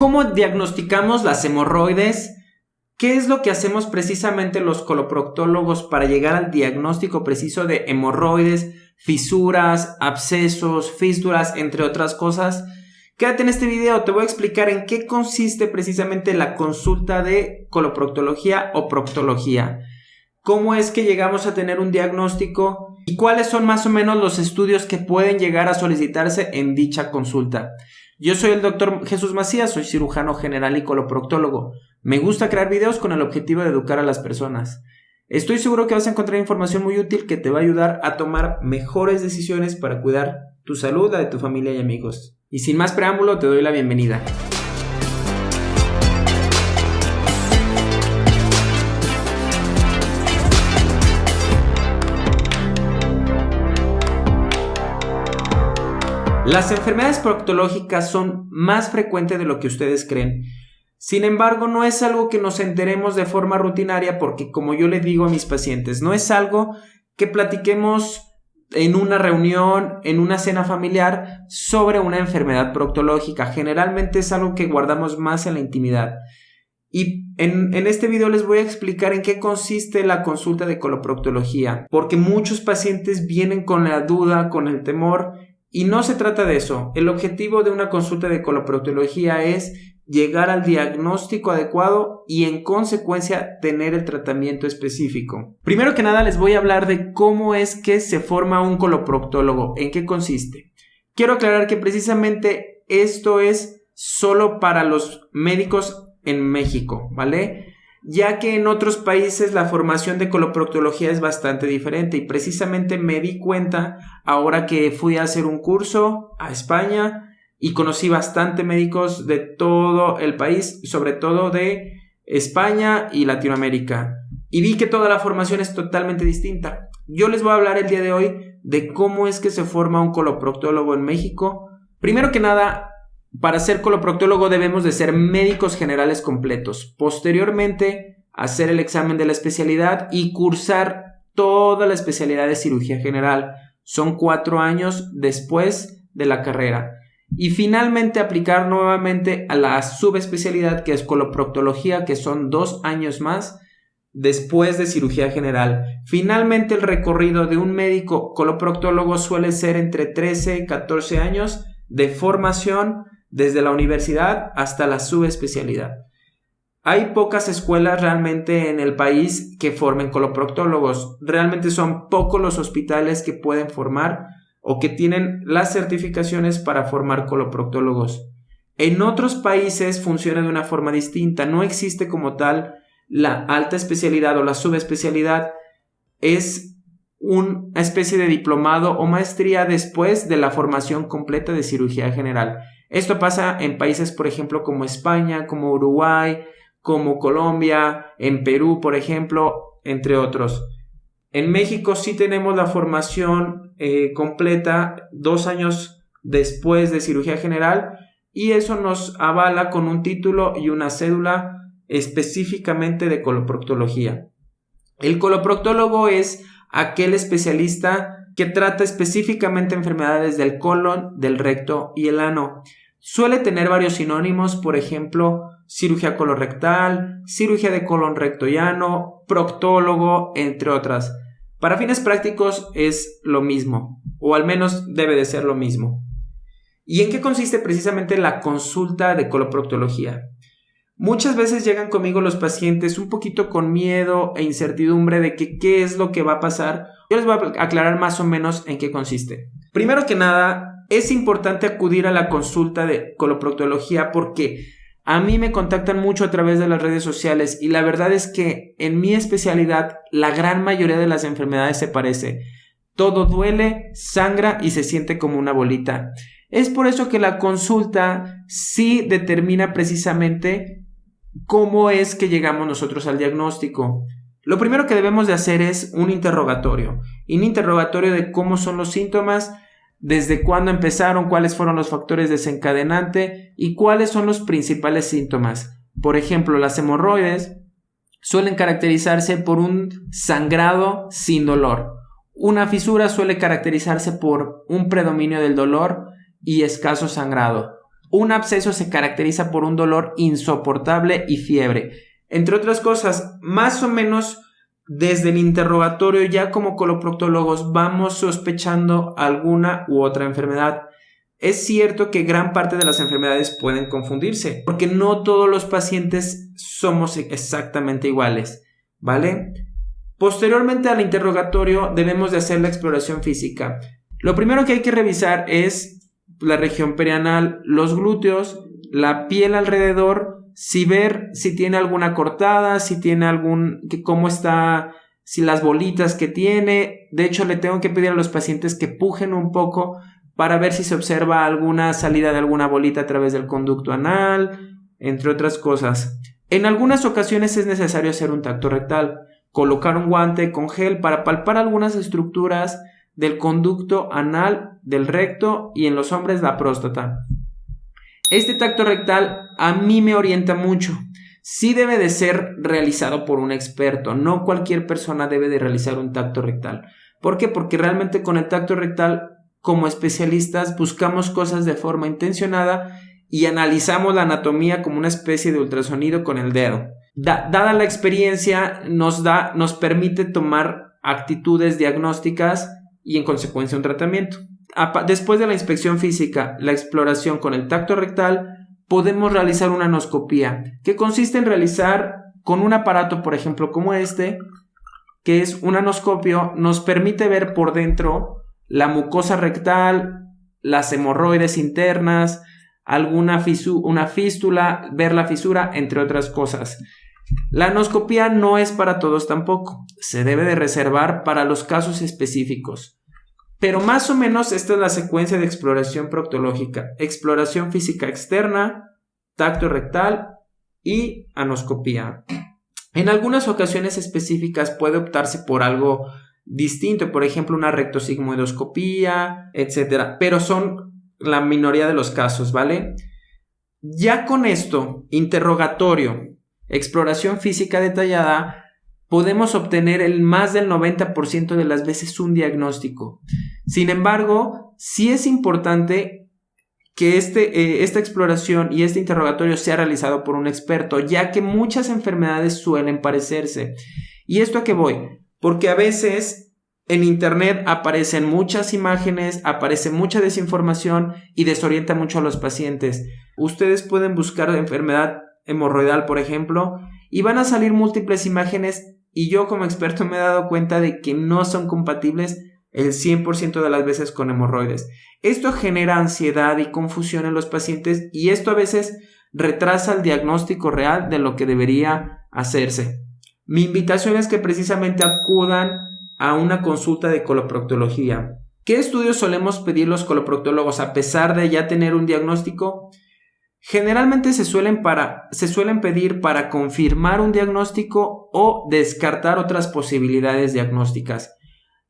¿Cómo diagnosticamos las hemorroides? ¿Qué es lo que hacemos precisamente los coloproctólogos para llegar al diagnóstico preciso de hemorroides, fisuras, abscesos, fístulas, entre otras cosas? Quédate en este video, te voy a explicar en qué consiste precisamente la consulta de coloproctología o proctología. Cómo es que llegamos a tener un diagnóstico y cuáles son más o menos los estudios que pueden llegar a solicitarse en dicha consulta. Yo soy el Dr. Jesús Macías, soy cirujano general y coloproctólogo. Me gusta crear videos con el objetivo de educar a las personas. Estoy seguro que vas a encontrar información muy útil que te va a ayudar a tomar mejores decisiones para cuidar tu salud, la de tu familia y amigos. Y sin más preámbulo, te doy la bienvenida. Las enfermedades proctológicas son más frecuentes de lo que ustedes creen. Sin embargo, no es algo que nos enteremos de forma rutinaria porque, como yo les digo a mis pacientes, no es algo que platiquemos en una reunión, en una cena familiar sobre una enfermedad proctológica. Generalmente es algo que guardamos más en la intimidad. Y en este video les voy a explicar en qué consiste la consulta de coloproctología, porque muchos pacientes vienen con la duda, con el temor. Y no se trata de eso. El objetivo de una consulta de coloproctología es llegar al diagnóstico adecuado y en consecuencia tener el tratamiento específico. Primero que nada les voy a hablar de cómo es que se forma un coloproctólogo, en qué consiste. Quiero aclarar que precisamente esto es solo para los médicos en México, ¿vale? Ya que en otros países la formación de coloproctología es bastante diferente y precisamente me di cuenta ahora que fui a hacer un curso a España y conocí bastante médicos de todo el país, sobre todo de España y Latinoamérica, y vi que toda la formación es totalmente distinta. Yo les voy a hablar el día de hoy de cómo es que se forma un coloproctólogo en México. Primero que nada, para ser coloproctólogo debemos de ser médicos generales completos. Posteriormente, hacer el examen de la especialidad y cursar toda la especialidad de cirugía general. Son 4 años después de la carrera. Y finalmente aplicar nuevamente a la subespecialidad que es coloproctología, que son 2 años más después de cirugía general. Finalmente el recorrido de un médico coloproctólogo suele ser entre 13 y 14 años de formación desde la universidad hasta la subespecialidad. Hay pocas escuelas realmente en el país que formen coloproctólogos. Realmente son pocos los hospitales que pueden formar o que tienen las certificaciones para formar coloproctólogos. En otros países funciona de una forma distinta. No existe como tal la alta especialidad o la subespecialidad. Es una especie de diplomado o maestría después de la formación completa de cirugía general. Esto pasa en países, por ejemplo, como España, como Uruguay, como Colombia, en Perú, por ejemplo, entre otros. En México sí tenemos la formación completa 2 años después de cirugía general y eso nos avala con un título y una cédula específicamente de coloproctología. El coloproctólogo es aquel especialista que trata específicamente enfermedades del colon, del recto y el ano. Suele tener varios sinónimos, por ejemplo, cirugía colorectal, cirugía de colon, recto y ano, proctólogo, entre otras. Para fines prácticos es lo mismo, o al menos debe de ser lo mismo. ¿Y en qué consiste precisamente la consulta de coloproctología? Muchas veces llegan conmigo los pacientes un poquito con miedo e incertidumbre de que qué es lo que va a pasar. Yo les voy a aclarar más o menos en qué consiste. Primero que nada, es importante acudir a la consulta de coloproctología porque a mí me contactan mucho a través de las redes sociales y la verdad es que en mi especialidad la gran mayoría de las enfermedades se parece. Todo duele, sangra y se siente como una bolita. Es por eso que la consulta sí determina precisamente cómo es que llegamos nosotros al diagnóstico. Lo primero que debemos de hacer es un interrogatorio de cómo son los síntomas, desde cuándo empezaron, cuáles fueron los factores desencadenantes y cuáles son los principales síntomas. Por ejemplo, las hemorroides suelen caracterizarse por un sangrado sin dolor. Una fisura suele caracterizarse por un predominio del dolor y escaso sangrado. Un absceso se caracteriza por un dolor insoportable y fiebre. Entre otras cosas, más o menos desde el interrogatorio, ya como coloproctólogos, vamos sospechando alguna u otra enfermedad. Es cierto que gran parte de las enfermedades pueden confundirse, porque no todos los pacientes somos exactamente iguales, ¿vale? Posteriormente al interrogatorio debemos de hacer la exploración física. Lo primero que hay que revisar es la región perianal, los glúteos, la piel alrededor, ver si tiene alguna cortada, si tiene cómo está, si las bolitas que tiene. De hecho, le tengo que pedir a los pacientes que pujen un poco para ver si se observa alguna salida de alguna bolita a través del conducto anal, entre otras cosas. En algunas ocasiones es necesario hacer un tacto rectal, colocar un guante con gel para palpar algunas estructuras del conducto anal, del recto y en los hombres la próstata. Este tacto rectal a mí me orienta mucho. Sí debe de ser realizado por un experto, no cualquier persona debe de realizar un tacto rectal. ¿Por qué? Porque realmente con el tacto rectal, como especialistas, buscamos cosas de forma intencionada y analizamos la anatomía como una especie de ultrasonido con el dedo. Dada la experiencia, nos permite tomar actitudes diagnósticas y en consecuencia un tratamiento. Después de la inspección física, la exploración con el tacto rectal, podemos realizar una anoscopía, que consiste en realizar con un aparato, por ejemplo, como este, que es un anoscopio, nos permite ver por dentro la mucosa rectal, las hemorroides internas, una fístula, ver la fisura, entre otras cosas. La anoscopía no es para todos tampoco, se debe de reservar para los casos específicos. Pero más o menos esta es la secuencia de exploración proctológica: exploración física externa, tacto rectal y anoscopía. En algunas ocasiones específicas puede optarse por algo distinto, por ejemplo una rectosigmoidoscopía, etc. Pero son la minoría de los casos, ¿vale? Ya con esto, interrogatorio, exploración física detallada, podemos obtener más del 90% de las veces un diagnóstico. Sin embargo, sí es importante que esta exploración y este interrogatorio sea realizado por un experto, ya que muchas enfermedades suelen parecerse. ¿Y esto a qué voy? Porque a veces en internet aparecen muchas imágenes, aparece mucha desinformación y desorienta mucho a los pacientes. Ustedes pueden buscar enfermedad hemorroidal, por ejemplo, y van a salir múltiples imágenes, y yo como experto me he dado cuenta de que no son compatibles el 100% de las veces con hemorroides. Esto genera ansiedad y confusión en los pacientes, y esto a veces retrasa el diagnóstico real de lo que debería hacerse. Mi invitación es que precisamente acudan a una consulta de coloproctología. ¿Qué estudios solemos pedir los coloproctólogos a pesar de ya tener un diagnóstico? Generalmente se suelen pedir para confirmar un diagnóstico o descartar otras posibilidades diagnósticas.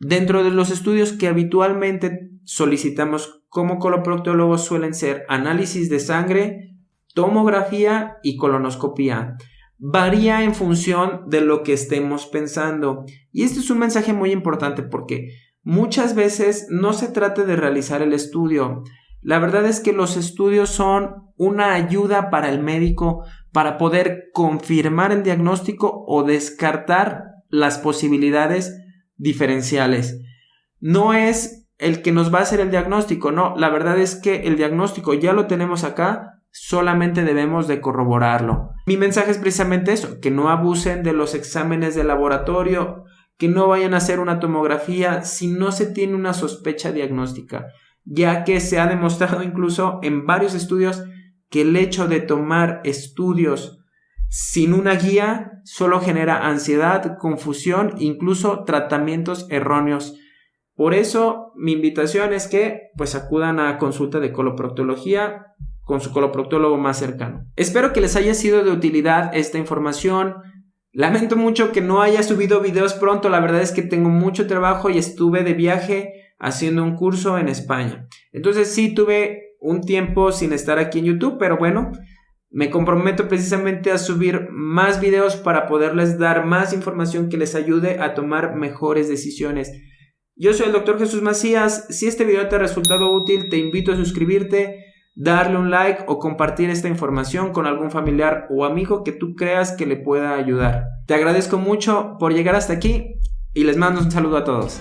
Dentro de los estudios que habitualmente solicitamos como coloproctólogos suelen ser análisis de sangre, tomografía y colonoscopía. Varía en función de lo que estemos pensando. Y este es un mensaje muy importante porque muchas veces no se trata de realizar el estudio. La verdad es que los estudios son una ayuda para el médico para poder confirmar el diagnóstico o descartar las posibilidades diferenciales. No es el que nos va a hacer el diagnóstico, no, la verdad es que el diagnóstico ya lo tenemos acá, solamente debemos de corroborarlo. Mi mensaje es precisamente eso, que no abusen de los exámenes de laboratorio, que no vayan a hacer una tomografía si no se tiene una sospecha diagnóstica, ya que se ha demostrado incluso en varios estudios que el hecho de tomar estudios sin una guía solo genera ansiedad, confusión, incluso tratamientos erróneos. Por eso mi invitación es que pues acudan a consulta de coloproctología con su coloproctólogo más cercano. Espero que les haya sido de utilidad esta información. Lamento mucho que no haya subido videos pronto, la verdad es que tengo mucho trabajo y estuve de viaje haciendo un curso en España. Entonces sí tuve un tiempo sin estar aquí en YouTube, pero bueno, me comprometo precisamente a subir más videos para poderles dar más información que les ayude a tomar mejores decisiones. Yo soy el Dr. Jesús Macías. Si este video te ha resultado útil, te invito a suscribirte, darle un like o compartir esta información con algún familiar o amigo que tú creas que le pueda ayudar. Te agradezco mucho por llegar hasta aquí y les mando un saludo a todos.